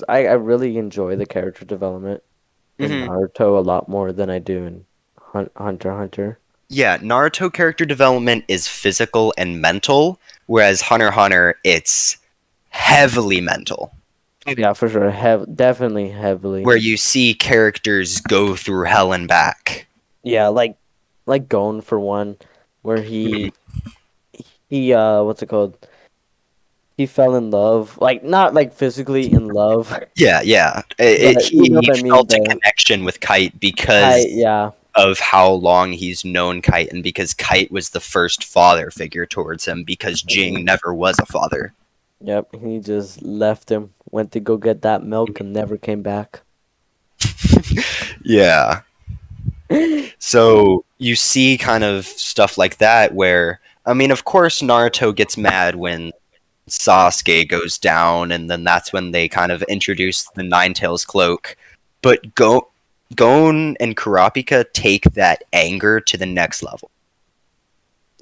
I really enjoy the character development in Hmm. Naruto a lot more than I do in Hunter x Hunter. Yeah, Naruto character development is physical and mental, whereas Hunter x Hunter, it's heavily mental, Yeah, for sure. Definitely heavily. where you see characters go through hell and back. Yeah, like Gon for one, where Mhm. he what's it called? He fell in love, like not like physically in love, Yeah, yeah. but you know He what I mean. felt a The connection with Kite because kite, yeah. of how long he's known Kite, and because Kite was the first father figure towards him, because Jing Mhm. never was a father. Yep, he just left him, went to go get that milk, and never came back. Yeah. So you see kind of stuff like that where, I mean, of course, Naruto gets mad when Sasuke goes down, and then that's when they kind of introduce the Nine Tails cloak. But Gon and Kurapika take that anger to the next level.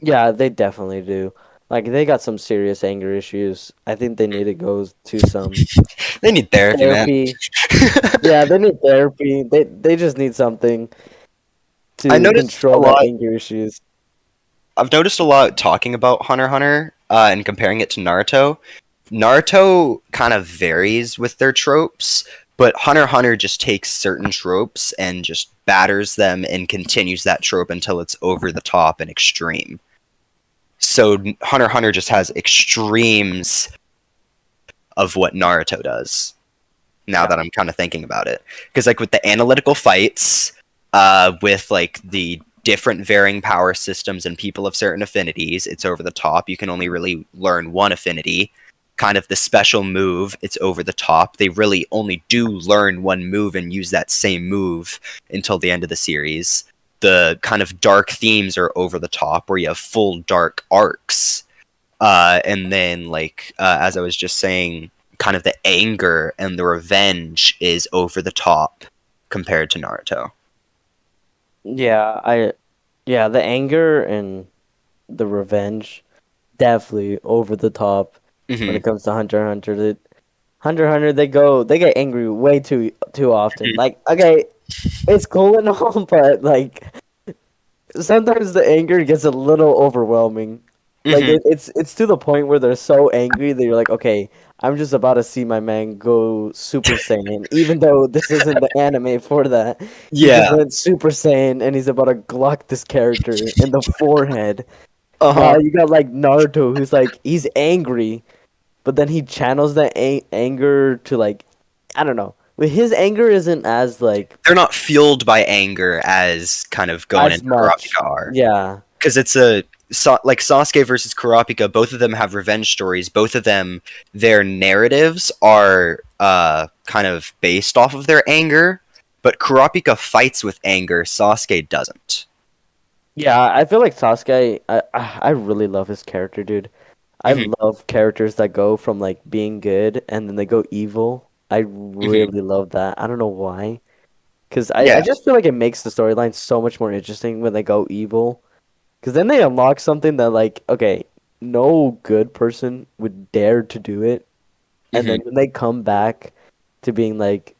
Yeah, they definitely do. Like they got some serious anger issues. I think they need to go to some They need therapy, man. therapy. Yeah, they need therapy. They just need something I to noticed a control that lot. anger issues. I've noticed a lot talking about Hunter x Hunter and comparing it to Naruto. Naruto kind of varies with their tropes, but Hunter x Hunter just takes certain tropes and just batters them and continues that trope until it's over the top and extreme. So Hunter x Hunter just has extremes of what Naruto does. Now Yeah. that I'm kind of thinking about it, because like with the analytical fights, with like the different varying power systems and people of certain affinities, it's over the top. You can only really learn one affinity. Kind of the special move, it's over the top. They really only do learn one move and use that same move until the end of the series. The kind of dark themes are over the top, where you have full dark arcs. And then, like, as I was just saying, kind of the anger and the revenge is over the top compared to Naruto. Yeah, yeah, the anger and the revenge definitely over the top when Hmm. it comes to Hunter x Hunter. Hunter x Hunter, they get angry way too often. Like, okay, it's cool and all, but like sometimes the anger gets a little overwhelming. Like Hmm. it's to the point where they're so angry that you're like, okay, I'm just about to see my man go Super Saiyan, even though this isn't the anime for that. He just Yeah. went Super Saiyan and he's about to Glock this character in the forehead. Uh huh. While you got like Naruto, who's like he's angry, but then he channels that anger to like I don't know. But his anger isn't as like They're not fueled by anger as kind of going as into much. Kurapika are, Yeah. because it's a like Sasuke versus Kurapika. Both of them have revenge stories. Both of them, their narratives are kind of based off of their anger. But Kurapika fights with anger. Sasuke doesn't. Yeah, I feel like Sasuke. I really love his character, dude. I Hmm. love characters that go from like being good and then they go evil. I Hmm. really love that. I don't know why, because I Yeah. just feel like it makes the storyline so much more interesting when they go evil. Because then they unlock something that like okay, no good person would dare to do it, and Hmm. then when they come back to being like,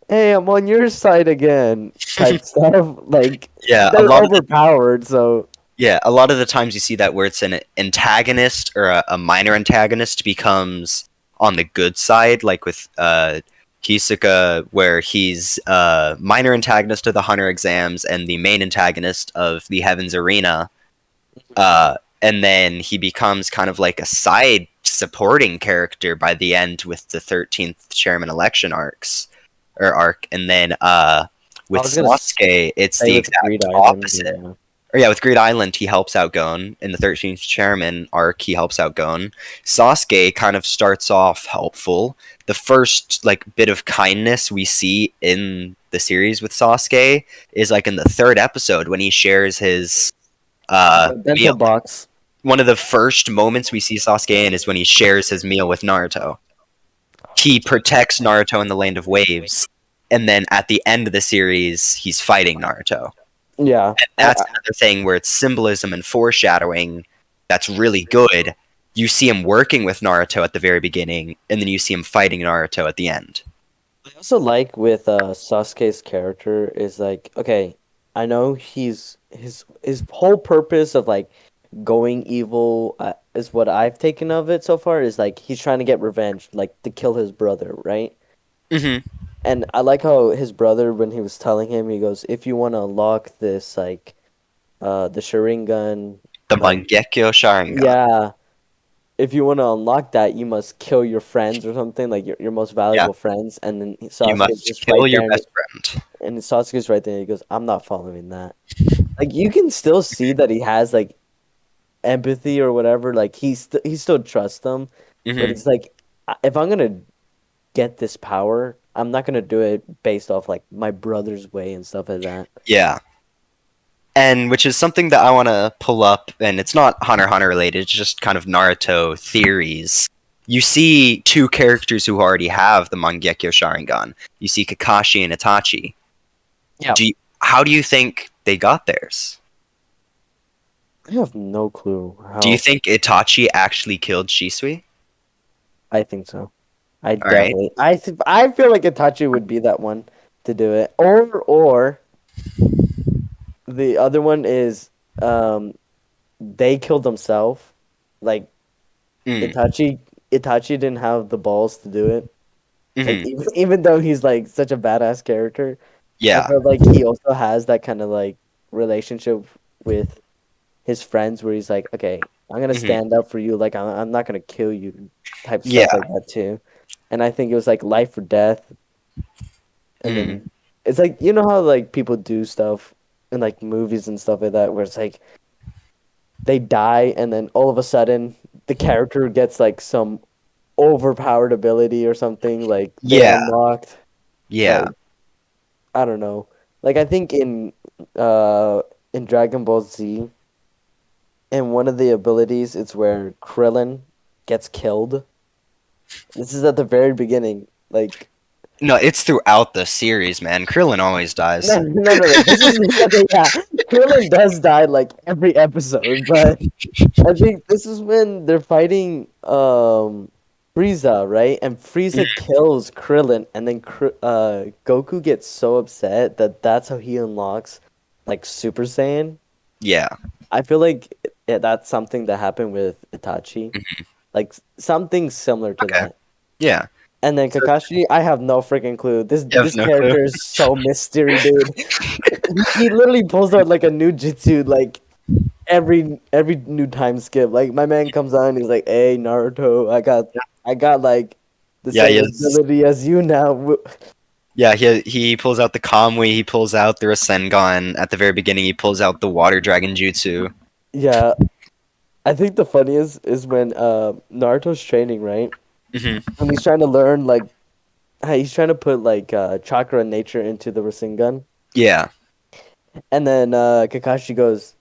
"Hey, I'm on your side again," type stuff, like Yeah. A they're lot of the overpowered. So. Yeah, a lot of the times you see that where it's an antagonist or a minor antagonist becomes on the good side, like with Hisoka, where he's minor antagonist of the Hunter exams and the main antagonist of the Heavens Arena, and then he becomes kind of like a side supporting character by the end with the 13th chairman election arc, and then I with was gonna Sasuke, it's say the with Greed exact Island. opposite. Yeah. Or yeah, with Greed Island, he helps out Gon. In the 13th Chairman arc, he helps out Gon. Sasuke kind of starts off helpful. The first like bit of kindness we see in the series with Sasuke is like in the third episode when he shares his Dental meal. box. One of the first moments we see Sasuke in is when he shares his meal with Naruto. He protects Naruto in the Land of Waves, and then at the end of the series, he's fighting Naruto. Yeah. That's another thing where it's symbolism and foreshadowing that's really good. You see him working with Naruto at the very beginning, and then you see him fighting Naruto at the end. I also like with Sasuke's character is like, okay, I know his whole purpose of like going evil is what I've taken of it so far is like he's trying to get revenge, like to kill his brother, right? Hmm. And I like how his brother, when he was telling him, he goes, if you want to unlock this, like, the Sharingan, The like, Mangekyo Sharingan. yeah, if you want to unlock that, you must kill your friends or something, like your most Yeah, valuable friends. And then you Sasuke's must just kill right your there, best friend. and Sasuke's right there. He goes, I'm not following that. Like, you can still see that he has, like, empathy or whatever. Like, he still trusts them, but Hmm. it's like, if I'm gonna get this power, I'm not gonna do it based off, like, my brother's way and stuff like that. Yeah, and which is something that I want to pull up, and it's not Hunter x Hunter related. It's just kind of Naruto theories. You see two characters who already have the Mangekyo Sharingan. You see Kakashi and Itachi. Yeah. How do you think they got theirs? I have no clue Do you how. think Itachi actually killed Shisui? I think so. I All right. definitely. I feel like Itachi would be that one to do it, or the other one is um they killed themselves. Like Mm. Itachi didn't have the balls to do it. Like Hmm. even though he's like such a badass character, I Yeah. feel like he also has that kind of like relationship with his friends where he's like, okay, I'm gonna Hmm. stand up for you. Like I'm not gonna kill you, type stuff Yeah. like that too. And I think it was like life or death. And Mm. then it's like you know how like people do stuff in like movies and stuff like that where it's like they die and then all of a sudden the character gets like some overpowered ability or something like they Yeah. unlocked Yeah. like I don't know. Like I think in Dragon Ball Z and one of the abilities it's where Krillin gets killed. This is at the very beginning. Like No, it's throughout the series, man. Krillin always no, dies. no, no, no. This is okay. Yeah, Krillin does die like every episode, but I think this is when they're fighting Frieza, right? And Frieza Mhm. kills Krillin, and then Goku gets so upset that that's how he unlocks like Super Saiyan. Yeah. I feel like that's something that happened with Itachi, Mhm. like something similar to Okay. that. Yeah. And then So Kakashi, I have no freaking clue. This you have this no clue. character is so mystery, dude. He literally pulls out like a new jutsu like every new time skip. Like my man comes on, he's like, "Hey Naruto, I got like the Yeah, he same has. ability as you now." Yeah, he pulls out the Kamui. He pulls out the Rasengan. At the very beginning, he pulls out the Water Dragon Jutsu. Yeah, I think the funniest is when Naruto's training, right? Hmm. And he's trying to learn like he's trying to put like chakra and nature into the Rasengan. Yeah. And then Kakashi goes,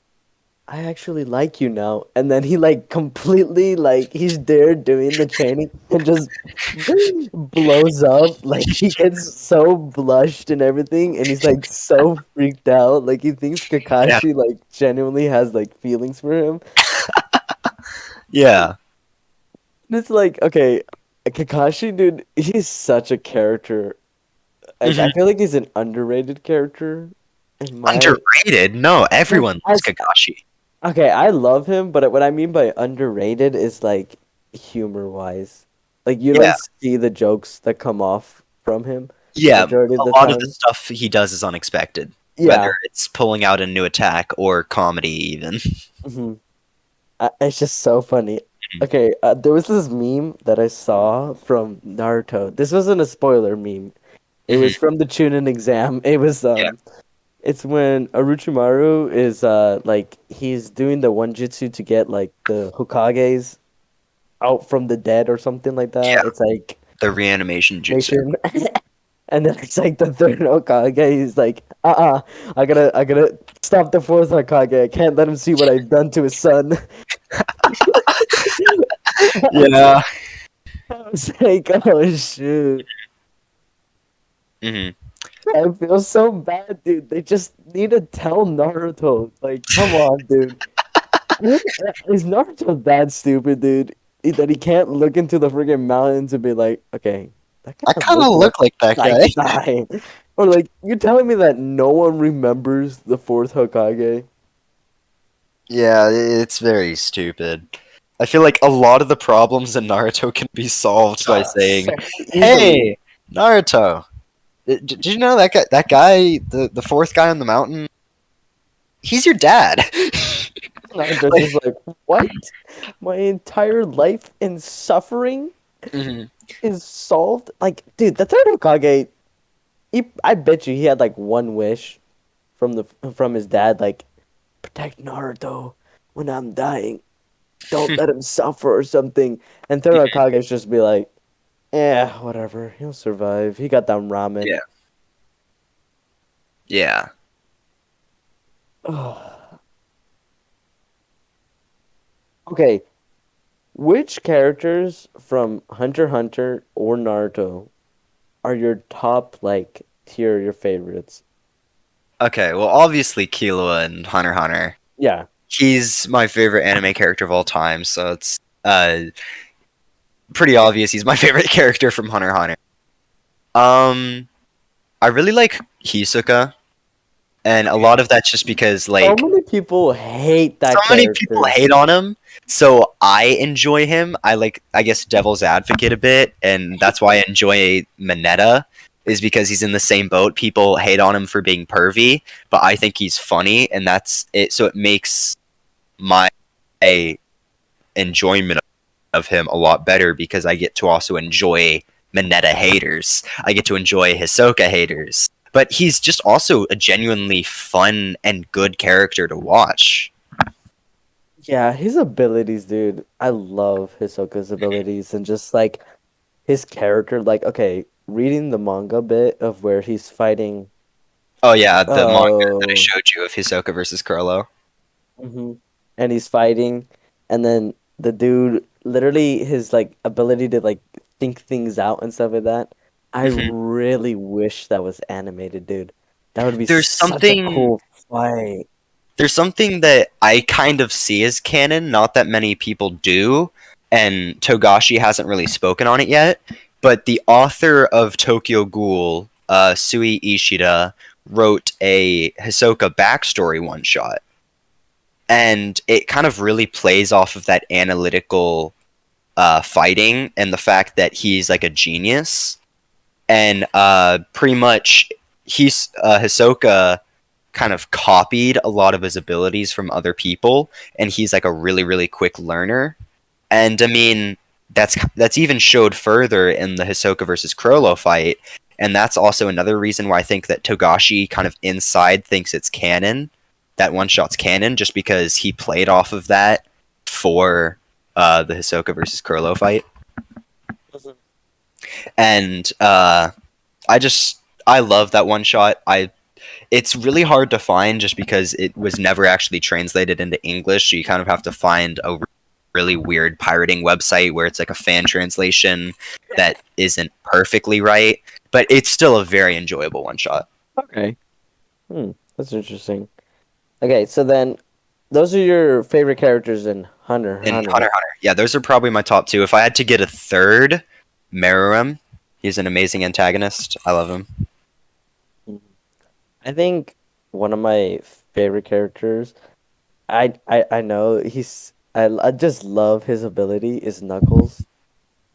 I actually like you now. And then he like completely like he's there doing the training and just blows up. Like he gets so blushed and everything and he's like so freaked out. Like he thinks Yeah. Kakashi like genuinely has like feelings for him. Yeah. And it's like, okay, Kakashi dude, he's such a character. Like I Hmm. feel like he's an underrated character in my Underrated? No, like everyone loves as Kakashi. okay, I love him, but what I mean by underrated is like humor wise. Like you Yeah. don't see the jokes that come off from him Yeah. majority of the A lot of the time. stuff he does is unexpected, whether Yeah. it's pulling out a new attack or comedy, even. hmm It's just so funny. Okay, there was this meme that I saw from Naruto. This wasn't a spoiler meme. It Hmm. was from the Chunin exam. It was Yeah. it's when Orochimaru is like he's doing the one jutsu to get like the Hokages out from the dead or something like Yeah. that. It's like The reanimation jutsu. nation. And then it's like the third Hokage. He's like, I gotta stop the fourth Hokage. I can't let him see what I've done to his son. Yeah. I was like, oh shoot. Hmm. I feel so bad, dude. They just need to tell Naruto. Like, come on, dude. Is Naruto that stupid, dude? that he can't look into the freaking mountains and be like, okay, that I kind of kind looks of like look like that like guy. die. Or like you're telling me that no one remembers the fourth Hokage? Yeah, it's very stupid. I feel like a lot of the problems in Naruto can be solved by saying, So easily. "Hey, Naruto, did you know that guy, the fourth guy on the mountain? He's your dad." Naruto's Like, just like, what? My entire life in suffering mhm. is solved? Like, dude, the third Hokage, I bet you he had like one wish from his dad, like, protect Naruto when I'm dying. Don't let him suffer or something. And third Hokage's just be like, yeah, whatever. He'll survive. He got that ramen. Yeah, yeah. Okay, which characters from Hunter x Hunter or Naruto are your top like tier your favorites? Okay, well, obviously Killua and Hunter x Hunter. Yeah. He's my favorite anime character of all time, so it's pretty obvious he's my favorite character from Hunter x Hunter. Um, I really like Hisoka, and a lot of that's just because So like many people hate so that many people character. hate on him, so I enjoy him. I like, I guess, devil's advocate a bit, and that's why I enjoy Mineta, is because he's in the same boat. People hate on him for being pervy, but I think he's funny, and that's it. So it makes my enjoyment of him a lot better because I get to also enjoy Mineta haters. I get to enjoy Hisoka haters. But he's just also a genuinely fun and good character to watch. Yeah, his abilities, dude. I love Hisoka's abilities and just like his character. Like, okay, reading the manga bit of where he's fighting. Oh yeah, the manga that I Oh, showed you of Hisoka versus Kurlo. and he's fighting, and then the dude literally his like ability to like think things out and stuff like that. I Mhm. really wish that was animated, dude. That would be There's such a something cool fight. there's something that I kind of see as canon, not that many people do, and Togashi hasn't really spoken on it yet. But the author of Tokyo Ghoul, Sui Ishida, wrote a Hisoka backstory one shot, and it kind of really plays off of that analytical fighting and the fact that he's like a genius, and pretty much Hisoka kind of copied a lot of his abilities from other people, and he's like a really quick learner. And I mean, that's even showed further in the Hisoka versus Crollo fight, and that's also another reason why I think that Togashi kind of inside thinks it's canon, that one shot's canon, just because he played off of that for the Hisoka versus Crollo fight. And I love that one shot. I It's really hard to find just because it was never actually translated into English. So you kind of have to find a really weird pirating website where it's like a fan translation that isn't perfectly right, but it's still a very enjoyable one shot. Okay. That's interesting. Okay, so then those are your favorite characters in Hunter x And Hunter. Hunter x Hunter, yeah, those are probably my top two. If I had to get a third, Meruem. He's an amazing antagonist. I love him. Mhm. I think one of my favorite characters, I know I just love his ability is Knuckles.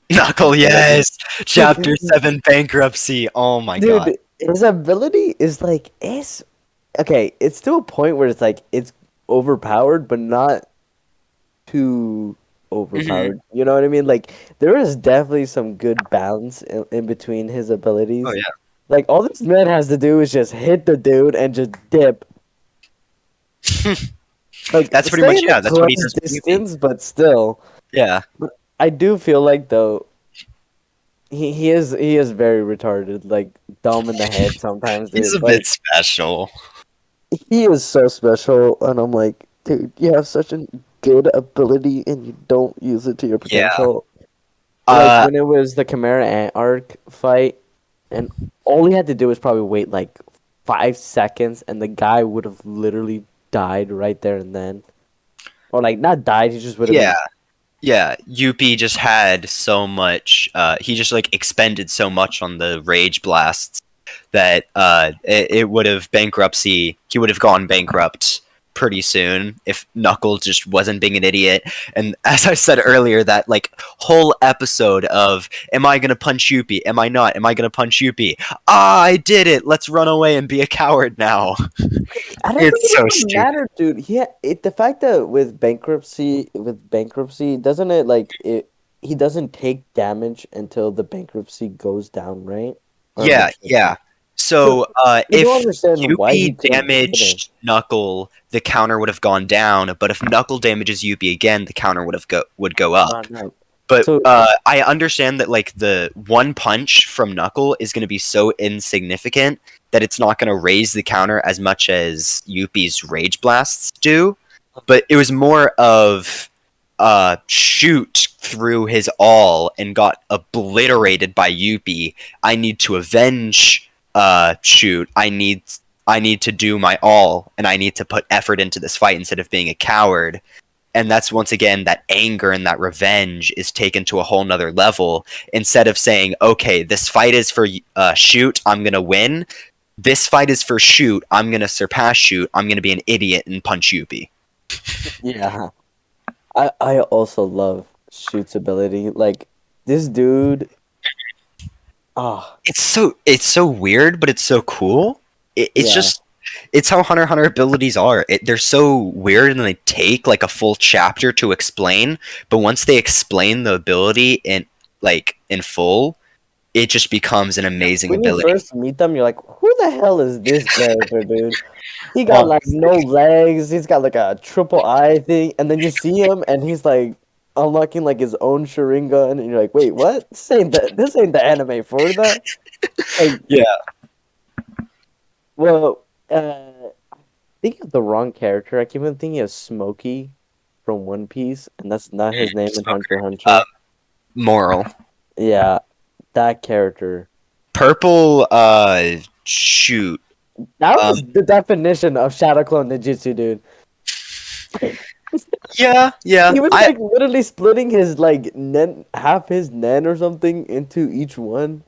His Knuckle, ability. yes. Chapter 7 bankruptcy. Oh my god. Dude, his ability is like it's okay, it's to a point where it's like it's overpowered, but not too Hmm. overpowered. You know what I mean? Like there is definitely some good balance in between his Oh abilities. yeah. Like all this man has to do is just hit the dude and just dip. Like That's pretty stay much, in a yeah, that's what he close does with Yugi. distance, but still. Yeah. But I do feel like though he is very retarded, like dumb in the head sometimes, He's a dude. bit Like special. he is so special, and I'm like, dude, you have such a good ability, and you don't use it to your Yeah. potential. Like Uh when it was the Chimera Ant arc fight, and all he had to do was probably wait like 5 seconds, and the guy would have literally died right there and then, or like not died, he just would have yeah. been. Yeah, Yuppie just had so much. He just like expended so much on the rage blasts that it would have bankruptcy. He would have gone bankrupt pretty soon if Knuckles just wasn't being an idiot. And as I said earlier, that like whole episode of "Am I gonna punch Yuppie? Am I not? Am I gonna punch Yuppie? Ah, I did it. Let's run away and be a coward now." I don't think It's it so even stupid. matters, dude. Yeah, the fact that with bankruptcy, doesn't it like it? He doesn't take damage until the bankruptcy goes down, right? Or am I Yeah, yeah. tripping? So So I don't if understand why he Yuppie couldn't hit him. damaged Knuckle, the counter would have gone down. But if Knuckle damages Yuppie again, the counter would go up. Gone up. But So I understand that like the one punch from Knuckle is going to be so insignificant that it's not going to raise the counter as much as Yuppie's Rage Blasts do. But it was more of shoot through his all and got obliterated by Yuppie. I need to avenge shoot. I need to do my all and I need to put effort into this fight instead of being a coward. And that's once again that anger and that revenge is taken to a whole nother level. Instead of saying, okay, this fight is for shoot, I'm gonna win. This fight is for shoot, I'm gonna surpass shoot. I'm gonna be an idiot and punch Yuppie. yeah, I also love Shoot's ability. Like this dude. Ah, It's so weird, but it's so cool. It's yeah. just it's how Hunter x Hunter abilities are. They're so weird and they take like a full chapter to explain. But once they explain the ability in full, it just becomes an amazing When you ability. first meet them, you're like, "Who the hell is this character, dude?" He got like Honestly. no legs. He's got like a triple eye thing, and then you see him, and he's like unlocking like his own Sharingan, and you're like, "Wait, what? This ain't the anime for that." Like, Yeah. well, think of the wrong character. I keep on thinking of Smokey from One Piece, and that's not his name in Hunter Smoker. x Hunter. Moral. Yeah, that character. Purple. Shoot. That Um. was the definition of Shadow Clone Ninjutsu, dude. Yeah. Yeah. He was I like literally splitting his like nen, half his nen or something into each one.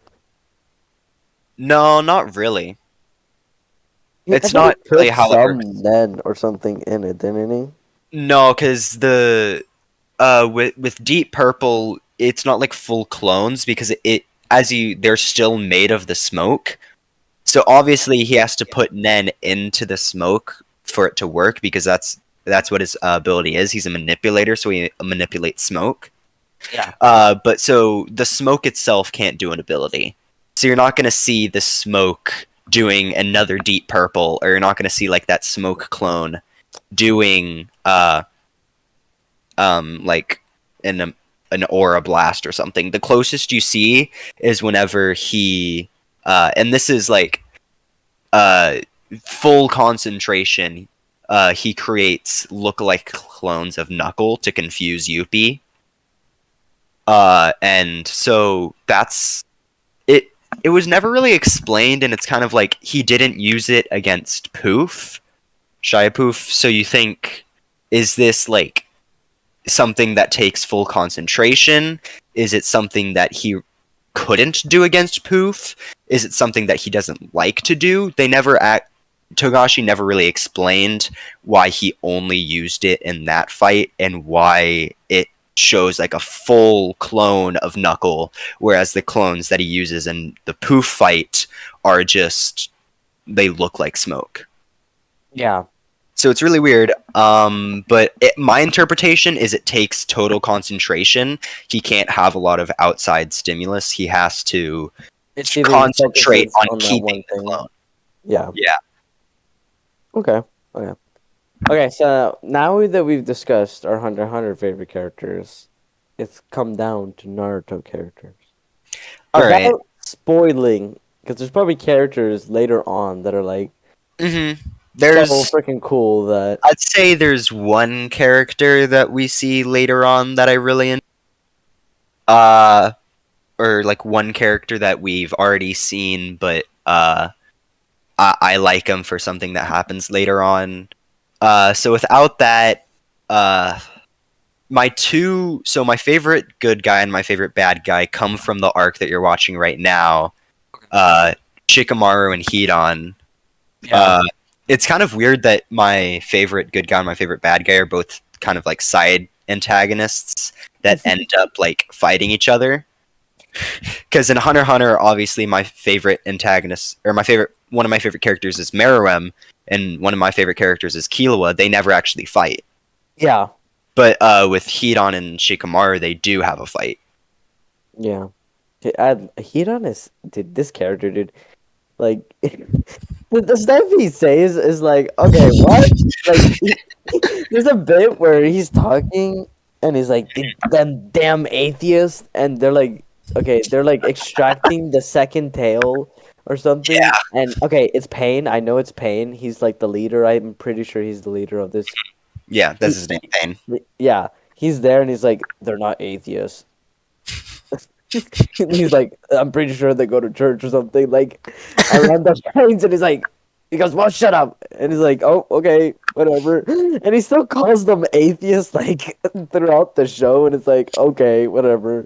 No, not really. I It's thought he not really put how it works. some nen or something in it, didn't he? No, because the with Deep Purple, it's not like full clones because it as you they're still made of the smoke. So obviously he has to put Nen into the smoke for it to work because that's what his ability is. He's a manipulator, so he manipulates smoke. Yeah. But so the smoke itself can't do an ability. So you're not going to see the smoke doing another Deep Purple, or you're not going to see like that smoke clone doing like an aura blast or something. The closest you see is whenever he and this is like uh full concentration. He creates look-alike clones of Knuckle to confuse Yuppie. And so that's it. It was never really explained, and it's kind of like he didn't use it against Poof, Shia Poof. So you think, is this like something that takes full concentration? Is it something that he couldn't do against Poof? Is it something that he doesn't like to do? Togashi never really explained why he only used it in that fight and why it shows like a full clone of Knuckle, whereas the clones that he uses in the Poof fight are just they look like smoke. Yeah. So it's really weird. But my interpretation is it takes total concentration. He can't have a lot of outside stimulus. He has to It's either he concentrate focuses on on that keeping one the thing. clone. Yeah. Yeah. Okay. Okay. Okay, so now that we've discussed our Hunter x Hunter favorite characters, it's come down to Naruto characters. All right. Without spoiling, because there's probably characters later on that are like so There's, freaking cool that I'd say there's one character that we see later on that I really uh, or like one character that we've already seen, but I like him for something that happens later on. So without that, uh, my favorite good guy and my favorite bad guy come from the arc that you're watching right now. Uh, Shikamaru and Hidan. Yeah. Uh, it's kind of weird that my favorite good guy and my favorite bad guy are both kind of like side antagonists that end up like fighting each other. Because in Hunter x Hunter, obviously my favorite antagonist or my favorite one of my favorite characters is Meruem, and one of my favorite characters is Killua. They never actually fight, Yeah. but with Hidan and Shikamaru, they do have a fight. Yeah. Hidan is dude, this character, dude. Like the stuff he says is like, okay, what? Like there's a bit where he's talking and he's like, them damn atheists, and they're like, okay, they're like extracting the second tail or something. Yeah, And okay, it's Pain. I know it's Pain. He's like the leader. I'm pretty sure he's the leader of this. yeah, that's He, his name, Pain. yeah, he's there and he's like, they're not atheists. He's like, I'm pretty sure they go to church or something. Like, around the trains, and he's like, he goes, "Well, shut up." And he's like, "Oh, okay, whatever." And he still calls them atheists like throughout the show, and it's like, okay, whatever.